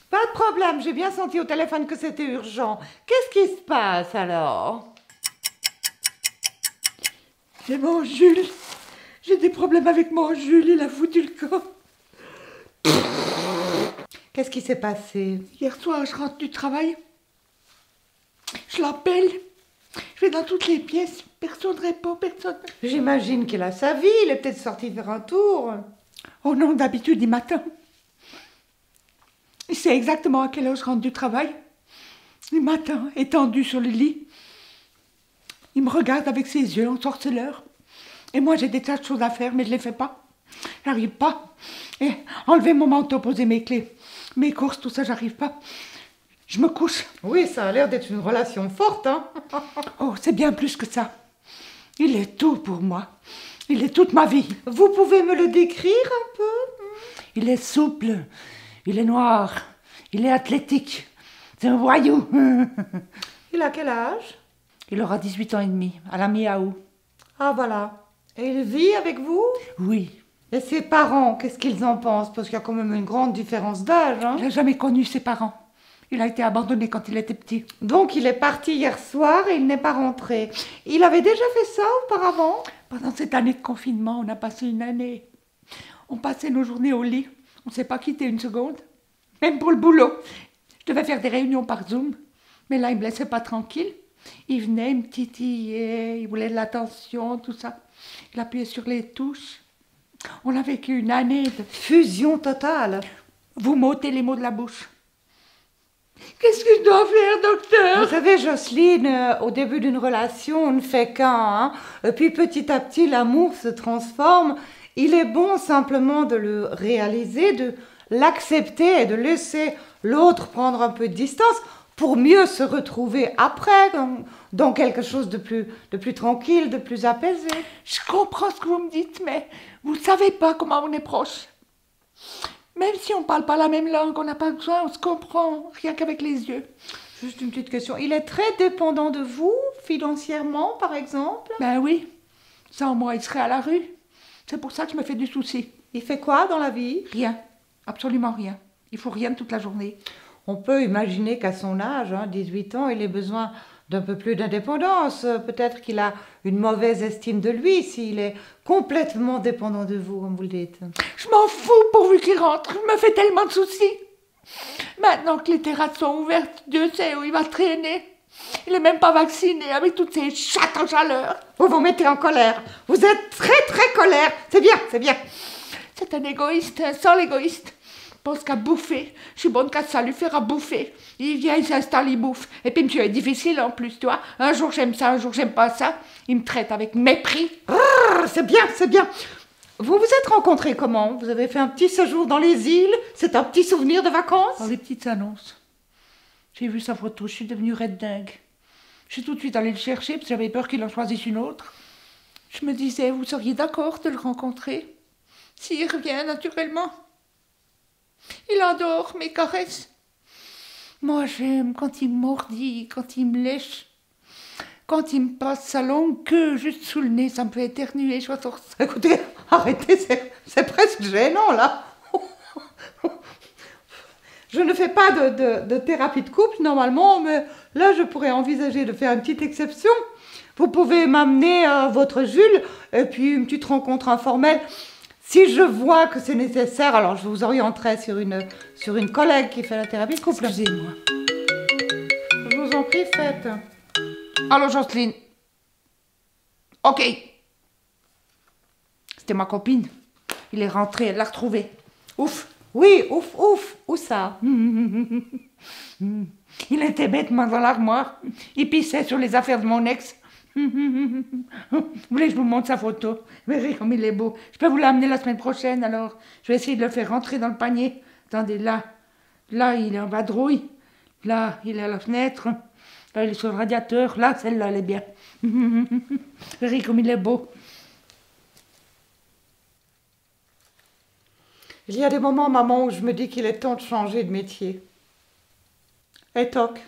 Pas de problème, j'ai bien senti au téléphone que c'était urgent. Qu'est-ce qui se passe alors? C'est mon Jules. J'ai des problèmes avec mon Jules, il a foutu le camp. Qu'est-ce qui s'est passé? Hier soir, je rentre du travail. Je l'appelle. Je vais dans toutes les pièces. Personne ne répond, personne. J'imagine qu'il a sa vie, il est peut-être sorti faire un tour. Oh non, d'habitude, il m'attend. Il sait exactement à quelle heure je rentre du travail. Il m'attend, étendu sur le lit. Il me regarde avec ses yeux en sorceleur. Et moi, j'ai des tas de choses à faire, mais je ne les fais pas. J'arrive pas. Et enlever mon manteau, poser mes clés, mes courses, tout ça, j'arrive pas. Je me couche. Oui, ça a l'air d'être une relation forte, hein? Oh, c'est bien plus que ça. Il est tout pour moi. Il est toute ma vie. Vous pouvez me le décrire un peu? Il est souple. Il est noir. Il est athlétique. C'est un voyou. Il a quel âge? Il aura 18 ans et demi, à la mi-août. Ah, voilà. Et il vit avec vous? Oui. Et ses parents, qu'est-ce qu'ils en pensent? Parce qu'il y a quand même une grande différence d'âge, hein? Il n'a jamais connu ses parents. Il a été abandonné quand il était petit. Donc il est parti hier soir et il n'est pas rentré. Il avait déjà fait ça auparavant? Pendant cette année de confinement, on a passé une année. On passait nos journées au lit. On ne s'est pas quitté une seconde. Même pour le boulot. Je devais faire des réunions par Zoom. Mais là, il ne me laissait pas tranquille. Il venait, il me titillait, il voulait de l'attention, tout ça. Il appuyait sur les touches. On a vécu une année de fusion totale. Vous m'ôtez les mots de la bouche. Qu'est-ce que je dois faire, docteur? Vous savez, Jocelyne, au début d'une relation, on ne fait qu'un, hein. Et puis petit à petit, l'amour se transforme. Il est bon simplement de le réaliser, de l'accepter et de laisser l'autre prendre un peu de distance pour mieux se retrouver après dans quelque chose de plus tranquille, de plus apaisé. Je comprends ce que vous me dites, mais vous ne savez pas comment on est proche. Même si on ne parle pas la même langue, on n'a pas besoin, on se comprend, rien qu'avec les yeux. Juste une petite question. Il est très dépendant de vous, financièrement, par exemple? Ben oui. Sans moi, il serait à la rue. C'est pour ça que je me fais du souci. Il fait quoi dans la vie? Rien. Absolument rien. Il faut rien toute la journée. On peut imaginer qu'à son âge, 18 ans, il ait besoin d'un peu plus d'indépendance. Peut-être qu'il a une mauvaise estime de lui s'il est complètement dépendant de vous, comme vous le dites. Je m'en fous pourvu qu'il rentre. Je me fais tellement de soucis. Maintenant que les terrasses sont ouvertes, Dieu sait où il va traîner. Il n'est même pas vacciné avec toutes ces chattes en chaleur. Vous vous mettez en colère. Vous êtes très très colère. C'est bien, c'est bien. C'est un égoïste, un sale égoïste. Il pense qu'à bouffer. Je suis bonne qu'à ça, lui faire à bouffer. Il vient, il s'installe, il bouffe. Et puis monsieur est difficile en plus, tu vois. Un jour j'aime ça, un jour j'aime pas ça. Il me traite avec mépris. C'est bien, c'est bien. Vous vous êtes rencontrés comment? Vous avez fait un petit séjour dans les îles? C'est un petit souvenir de vacances? Dans les petites annonces. J'ai vu sa photo, je suis devenue raide dingue. Je suis tout de suite allée le chercher parce que j'avais peur qu'il en choisisse une autre. Je me disais, vous seriez d'accord de le rencontrer? S'il revient naturellement. Il adore mes caresses. Moi, j'aime quand il me mordit, quand il me lèche. Quand il me passe sa longue queue juste sous le nez, ça me fait éternuer, je vois ça. Écoutez, arrêtez, c'est presque gênant, là. Je ne fais pas de thérapie de couple, normalement, mais là, je pourrais envisager de faire une petite exception. Vous pouvez m'amener votre Jules, et puis une petite rencontre informelle. Si je vois que c'est nécessaire, alors je vous orienterai sur une collègue qui fait la thérapie de couple. Excusez-moi. Je vous en prie, faites. Allô, Jocelyne. Ok. C'était ma copine. Il est rentré, elle l'a retrouvé. Ouf. Oui, ouf, ouf. Où ça? Il était bêtement dans l'armoire. Il pissait sur les affaires de mon ex. Vous voulez que je vous montre sa photo? Verrez comme il est beau. Je peux vous l'amener la semaine prochaine, alors. Je vais essayer de le faire rentrer dans le panier. Attendez, là. Là, il est en vadrouille. Là, il est à la fenêtre. Là, il est sur le radiateur. Là, celle-là, elle est bien. Verrez comme il est beau. Il y a des moments, maman, où je me dis qu'il est temps de changer de métier. Et toc.